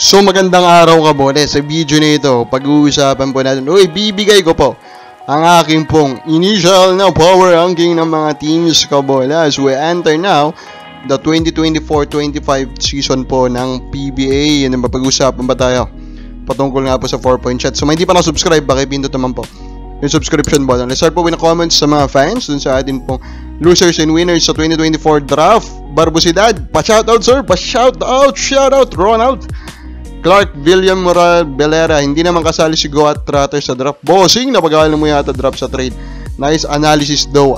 So magandang araw kabole. Sa video na ito, pag-uusapan po natin, bibigay ko po ang aking pong initial na power ranking ng mga teams kabole as we enter now the 2024-25 season po ng PBA. Yan ang mapag-usapan ba tayo patungkol nga po sa 4-point shot. So may hindi pa na-subscribe, pakipindot naman po yung subscription button. Let's start po with the comments sa mga fans dun sa atin pong losers and winners sa 2024 draft. Barbosidad, pa-shoutout sir, pa-shoutout, shoutout Ronald Clark, William Moral, Belera, hindi naman kasali si Goat Trotter sa draft. Bossing, napag-aalam mo yata draft sa trade. Nice analysis daw.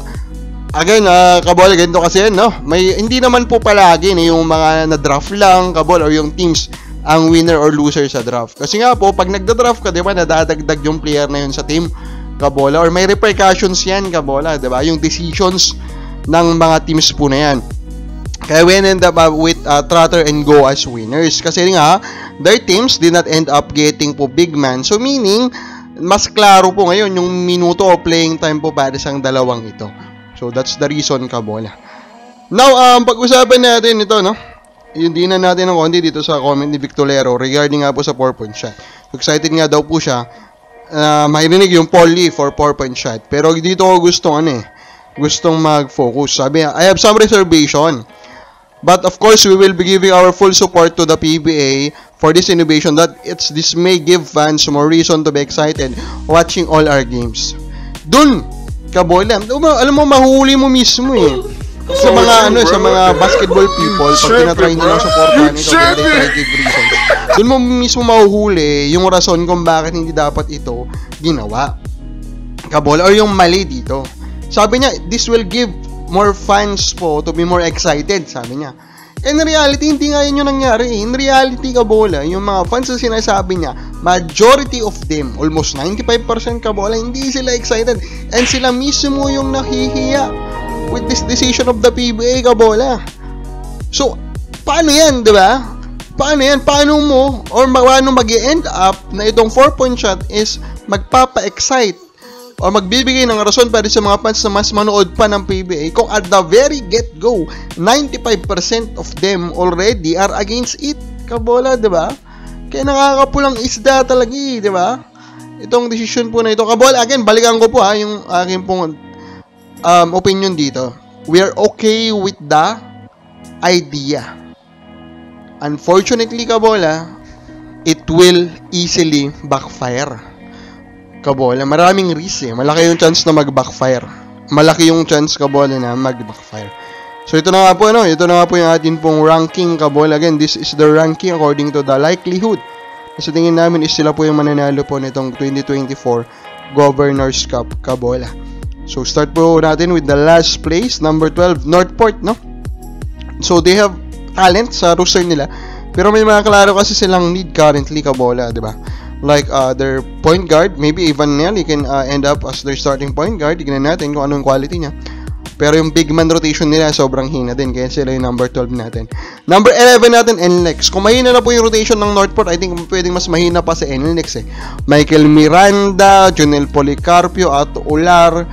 Again, kabol, ganito kasi no? Hindi naman po palagi na yung mga na-draft lang, kabol, or yung teams ang winner or loser sa draft. Kasi nga po, pag nagda-draft ka, di ba, nadadagdag yung player na yun sa team, kabola, or may repercussions yan, kabola, di ba? Yung decisions ng mga teams po na yan. Kaya we end up with Trotter and Go as winners. Kasi nga, their teams did not end up getting po big man. So meaning, mas klaro po ngayon yung minuto o playing time po para sa dalawang ito. So that's the reason, kabola. Now, pag-usapan natin ito, no? Hindi na natin ng konti dito sa comment ni Victolero regarding nga po sa 4-point shot. Excited nga daw po siya. Marinig yung Polly for 4-point shot. Pero dito ko gustong mag-focus. Sabi niya, I have some reservation. But of course, we will be giving our full support to the PBA for this innovation that this may give fans more reason to be excited watching all our games. Dun, kabola, alam mo, mahuhuli mo mismo eh. Sa mga sa mga basketball people, pag tinatry nila supportan ito, they give reasons. Dun mo mismo mahuhuli yung rason kung bakit hindi dapat ito ginawa. Kabola, or yung mali dito. Sabi niya, this will give more fans po to be more excited, sabi niya. In reality, hindi nga yun yung nangyari. In reality, kabola, yung mga fans na sinasabi niya, majority of them, almost 95% kabola, hindi sila excited. And sila mismo yung nahihiya with this decision of the PBA, kabola. So, paano yan, di ba? Paano yan? Paano mo, or paano mag-end up na itong 4-point shot is magpapa-excite o magbibigay ng rason para sa mga fans na mas manood pa ng PBA kung at the very get-go, 95% of them already are against it, kabola, di ba? Kaya nakakapulang isda talaga, di ba? Itong decision po na ito, kabola, again, balikan ko po yung aking pong opinion dito. We are okay with the idea. Unfortunately, kabola, it will easily backfire. Kabola, maraming risk eh. Malaki yung chance na mag-backfire. Malaki yung chance, kabola, na mag-backfire. So, ito na nga po, ito na nga po yung atin pong ranking, kabola. Again, this is the ranking according to the likelihood. Sa tingin namin is sila po yung mananalo po nitong 2024 Governors Cup, kabola. So, start po natin with the last place, number 12, Northport, no? So, they have talent sa roster nila. Pero may mga klaro kasi silang need currently, kabola, di ba? Like their point guard, maybe Ivan Nelly can end up as their starting point guard. Tignan natin kung ano yung quality niya. Pero yung big man rotation nila sobrang hina din, kaya sila yung number 12 natin. Number 11 natin, NLEX. Kung mahina na po yung rotation ng Northport, I think pwedeng mas mahina pa sa NLEX eh. Michael Miranda, Jonel Policarpio, Ato Ular,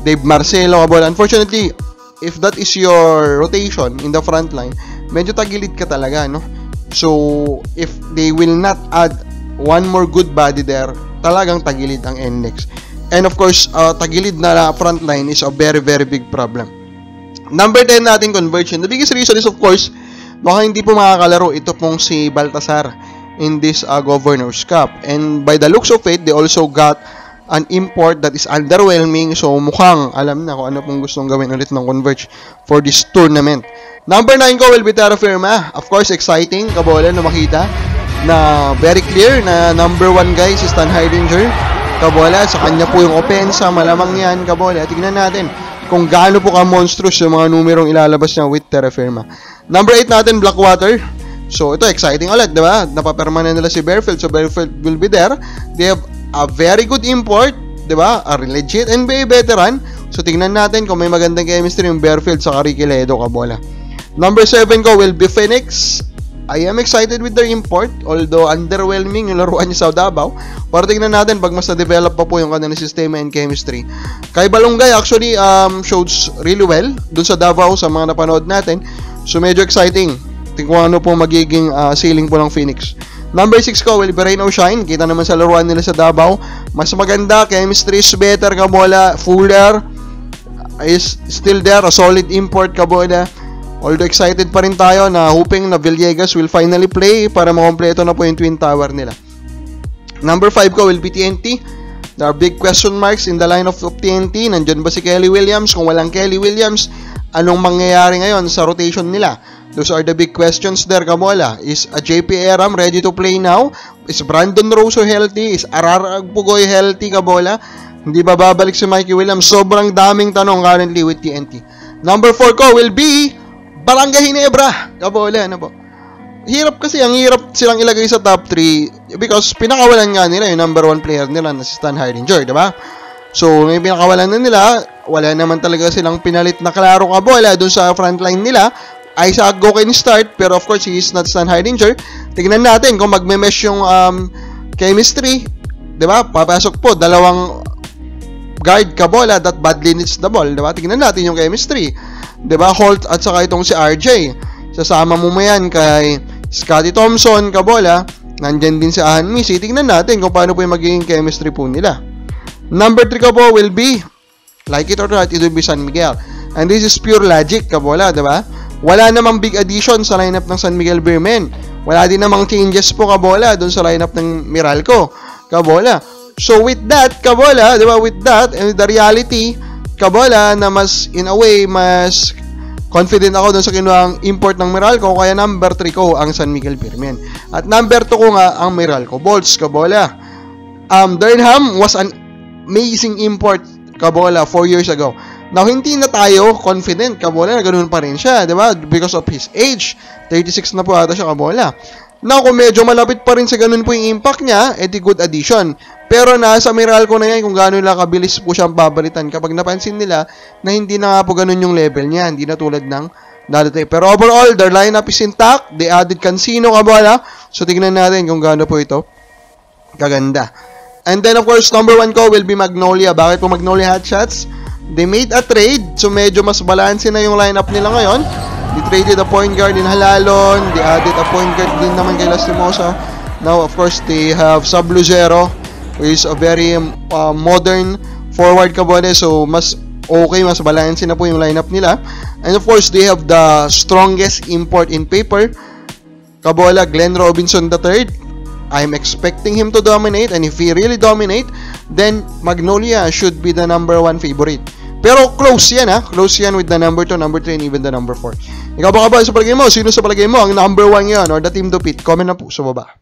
Dave Marcelo, kabol. Unfortunately, if that is your rotation in the front line, medyo tagilid ka talaga, no? So, if they will not add one more good body there, talagang tagilid ang NLEX. And of course, tagilid na front line is a very, very big problem. Number 10 natin, Conversion. The biggest reason is, of course, baka hindi po makakalaro ito pong si Baltasar in this Governors Cup. And by the looks of it, they also got an import that is underwhelming. So, mukhang alam na kung ano pong gustong gawin ulit ng Converge for this tournament. Number 9 ko will be Terra Firma. Of course, exciting, kabola, na makita na very clear na number 1 guy si Stan Heidinger, kabola, sa kanya po yung opensa, malamang yan, kabola. Tignan natin kung gaano po ka-monstrous yung mga numerong ilalabas niya with Terra Firma. Number 8 natin, Blackwater. So, ito, exciting ulit, di ba? Napaperma na nila si Bearfield, so Bearfield will be there. They have a very good import, di ba? A legit NBA veteran. So, tignan natin kung may magandang chemistry yung Bearfield sa Ricky Ledo, kabola. Number 7 ko will be Phoenix. I am excited with their import, although underwhelming yung laruan niya sa Davao. Para tingnan natin pag mas na-develop pa po yung kanilang sistema and chemistry. Kay Balongay actually shows really well dun sa Davao sa mga napanood natin. So medyo exciting. Tingnan ko ano po magiging ceiling po ng Phoenix. Number 6 ko will be Rain or Shine. Kita naman sa laruan nila sa Davao. Mas maganda, chemistry is better, kabola. Fuller is still there, a solid import, kabola. Although excited pa rin tayo na hoping na Villegas will finally play para makompleto na po yung Twin Tower nila. Number 5 ko will be TNT. There are big question marks in the lineup of TNT. Nandyan ba si Kelly Williams? Kung walang Kelly Williams, anong mangyayari ngayon sa rotation nila? Those are the big questions there, kabola. Is a JP Aram ready to play now? Is Brandon Rosso healthy? Is Arar Agpugoy healthy, kabola? Hindi ba babalik si Mikey Williams? Sobrang daming tanong currently with TNT. Number 4 ko will be Barangay Ginebra, kabola, ano po? Hirap kasi, ang hirap silang ilagay sa top 3 because pinakawalan nga nila yung number 1 player nila na si Stan Heidinger, diba? So, may pinakawalan na nila, wala naman talaga silang pinalit na klaro, kabola, dun sa frontline nila. Isaac Go can start, pero of course, he is not Stan Heidinger. Tignan natin kung magme-mesh yung chemistry, diba? Papasok po, dalawang guard, kabola, that badly needs the ball, diba? Tignan natin yung chemistry. Diba? Holt at saka itong si RJ. Sasama mo yan kay Scottie Thompson, kabola. Nandyan din si Ahan Misi. Tingnan natin kung paano po yung magiging chemistry po nila. Number 3 ko po will be, like it or not, it will be San Miguel. And this is pure logic, kabola, diba? Wala namang big addition sa lineup ng San Miguel Beermen. Wala din namang changes po, kabola, dun sa lineup ng Meralco, kabola. So with that, kabola, diba? With that, and the reality, kabola, na mas, in a way, mas confident ako dun sa kinuhang import ng Meralco, kaya number 3 ko ang San Miguel Beermen. At number 2 ko nga ang Meralco Bolts, kabola. Durham was an amazing import, kabola, 4 years ago. Now, hindi na tayo confident, kabola, na ganun pa rin siya, diba? Because of his age, 36 na po ata siya, kabola. Now, kung medyo malapit pa rin sa ganun po yung impact niya, edi good addition. Pero nasa Meralco na yan kung gano'n lang kabilis po siyang babalitan kapag napansin nila na hindi na nga po ganun yung level niya, hindi na tulad ng dati. Pero overall, their lineup is intact. They added Cancino, kabola. So, tignan natin kung gano'n po ito kaganda. And then, of course, number 1 ko will be Magnolia. Bakit po Magnolia Hotshots? They made a trade, so medyo mas balance na yung lineup nila ngayon. They traded a point guard in Halalon. They added a point guard din naman kay Lastimosa. Now, of course, they have Sub Lucero, who is a very modern forward, kabola. So, mas okay, mas balance na po yung lineup nila. And of course, they have the strongest import in paper, kabola, Glenn Robinson III. I'm expecting him to dominate, and if he really dominate, then Magnolia should be the number 1 favorite. Pero close yan, ha? Close yan with the number 2, number 3, and even the number 4. Ikaw ba sa palagay mo? Sino sa palagay mo ang number 1 yan or the team to beat? Comment na po sa baba.